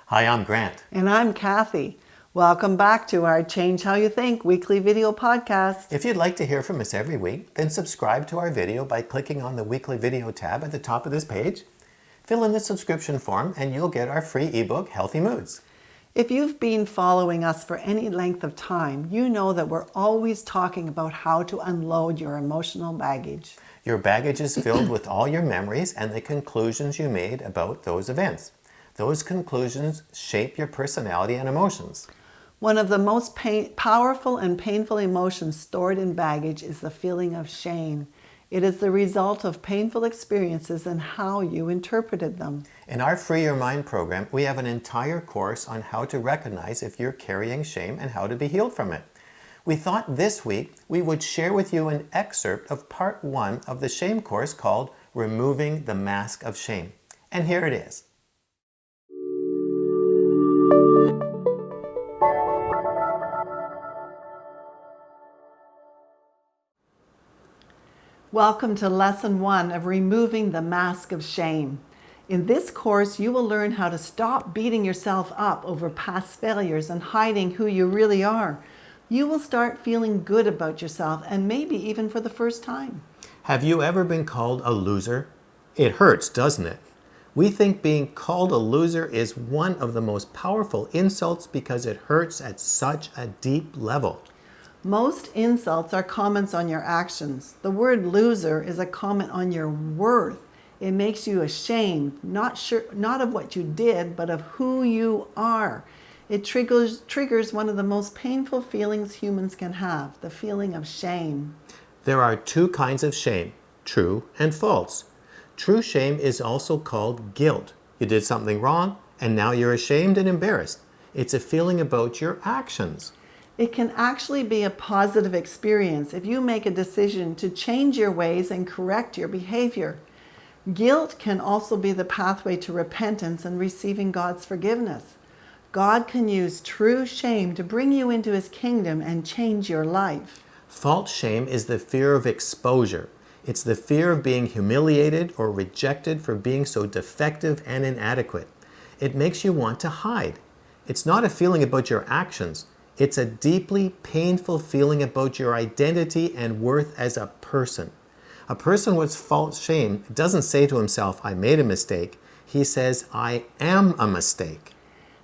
Hi, I'm Grant. And I'm Kathy. Welcome back to our Change How You Think weekly video podcast. If you'd like to hear from us every week, then subscribe to our video by clicking on the weekly video tab at the top of this page. Fill in the subscription form and you'll get our free ebook, Healthy Moods. If you've been following us for any length of time, you know that we're always talking about how to unload your emotional baggage. Your baggage is filled with all your memories and the conclusions you made about those events. Those conclusions shape your personality and emotions. One of the most powerful and painful emotions stored in baggage is the feeling of shame. It is the result of painful experiences and how you interpreted them. In our Free Your Mind program, we have an entire course on how to recognize if you're carrying shame and how to be healed from it. We thought this week we would share with you an excerpt of part 1 of the shame course called Removing the Mask of Shame. And here it is. Welcome to Lesson 1 of Removing the Mask of Shame. In this course, you will learn how to stop beating yourself up over past failures and hiding who you really are. You will start feeling good about yourself, and maybe even for the first time. Have you ever been called a loser? It hurts, doesn't it? We think being called a loser is one of the most powerful insults because it hurts at such a deep level. Most insults are comments on your actions. The word loser is a comment on your worth. It makes you ashamed, not of what you did, but of who you are. It triggers one of the most painful feelings humans can have, the feeling of shame. There are two kinds of shame, true and false. True shame is also called guilt. You did something wrong, and now you're ashamed and embarrassed. It's a feeling about your actions. It can actually be a positive experience if you make a decision to change your ways and correct your behavior. Guilt can also be the pathway to repentance and receiving God's forgiveness. God can use true shame to bring you into His kingdom and change your life. False shame is the fear of exposure. It's the fear of being humiliated or rejected for being so defective and inadequate. It makes you want to hide. It's not a feeling about your actions. It's a deeply painful feeling about your identity and worth as a person. A person with false shame doesn't say to himself, I made a mistake. He says, I am a mistake.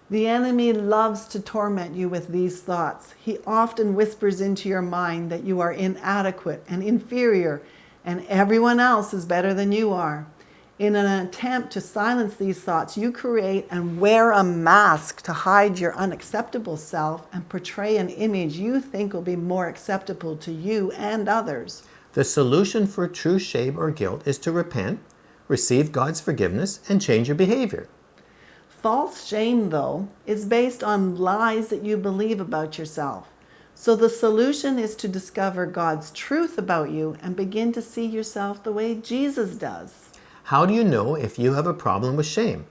The enemy loves to torment you with these thoughts. He often whispers into your mind that you are inadequate and inferior, and everyone else is better than you are. In an attempt to silence these thoughts, you create and wear a mask to hide your unacceptable self and portray an image you think will be more acceptable to you and others. The solution for true shame or guilt is to repent, receive God's forgiveness, and change your behavior. False shame, though, is based on lies that you believe about yourself. So the solution is to discover God's truth about you and begin to see yourself the way Jesus does. How do you know if you have a problem with shame?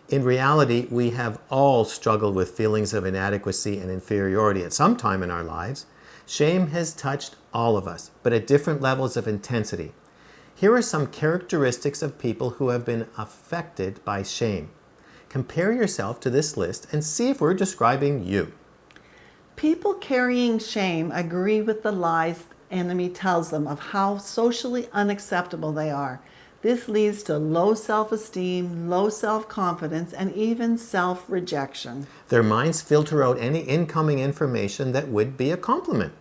In reality, we have all struggled with feelings of inadequacy and inferiority at some time in our lives. Shame has touched all of us, but at different levels of intensity. Here are some characteristics of people who have been affected by shame. Compare yourself to this list and see if we're describing you. People carrying shame agree with the lies the enemy tells them of how socially unacceptable they are. This leads to low self-esteem, low self-confidence, and even self-rejection. Their minds filter out any incoming information that would be a compliment.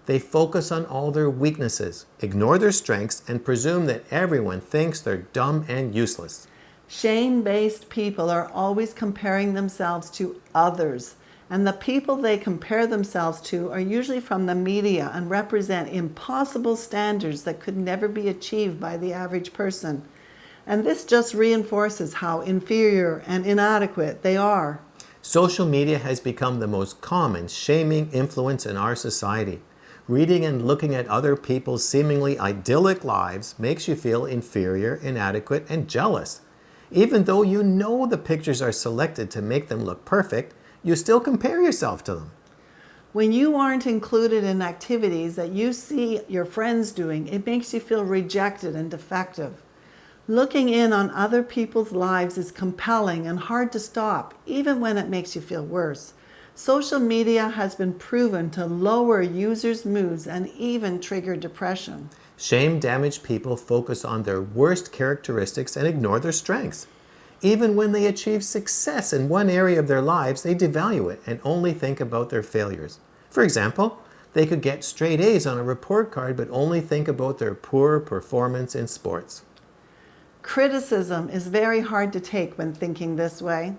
They focus on all their weaknesses, ignore their strengths, and presume that everyone thinks they're dumb and useless. Shame-based people are always comparing themselves to others, and the people they compare themselves to are usually from the media and represent impossible standards that could never be achieved by the average person. And this just reinforces how inferior and inadequate they are. Social media has become the most common shaming influence in our society. Reading and looking at other people's seemingly idyllic lives makes you feel inferior, inadequate, and jealous. Even though you know the pictures are selected to make them look perfect, you still compare yourself to them. When you aren't included in activities that you see your friends doing, it makes you feel rejected and defective. Looking in on other people's lives is compelling and hard to stop, even when it makes you feel worse. Social media has been proven to lower users' moods and even trigger depression. Shame-damaged people focus on their worst characteristics and ignore their strengths. Even when they achieve success in one area of their lives, they devalue it and only think about their failures. For example, they could get straight A's on a report card but only think about their poor performance in sports. Criticism is very hard to take when thinking this way.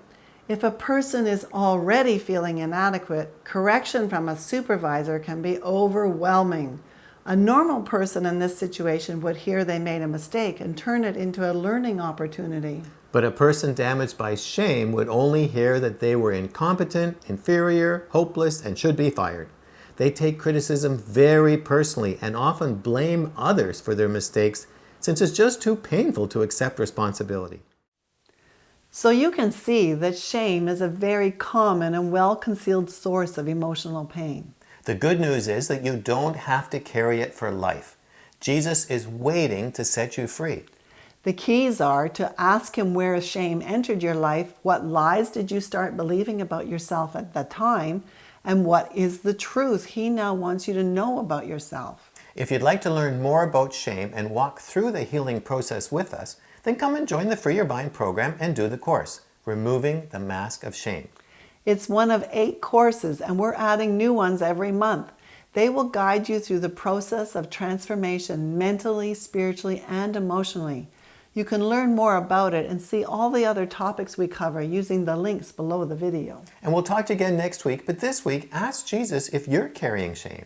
If a person is already feeling inadequate, correction from a supervisor can be overwhelming. A normal person in this situation would hear they made a mistake and turn it into a learning opportunity. But a person damaged by shame would only hear that they were incompetent, inferior, hopeless, and should be fired. They take criticism very personally and often blame others for their mistakes, since it's just too painful to accept responsibility. So you can see that shame is a very common and well-concealed source of emotional pain. The good news is that you don't have to carry it for life. Jesus is waiting to set you free. The keys are to ask Him where shame entered your life, what lies did you start believing about yourself at the time, and what is the truth He now wants you to know about yourself. If you'd like to learn more about shame and walk through the healing process with us, then come and join the Free Your Mind program and do the course, Removing the Mask of Shame. It's one of 8 courses, and we're adding new ones every month. They will guide you through the process of transformation mentally, spiritually, and emotionally. You can learn more about it and see all the other topics we cover using the links below the video. And we'll talk to you again next week, but this week, ask Jesus if you're carrying shame.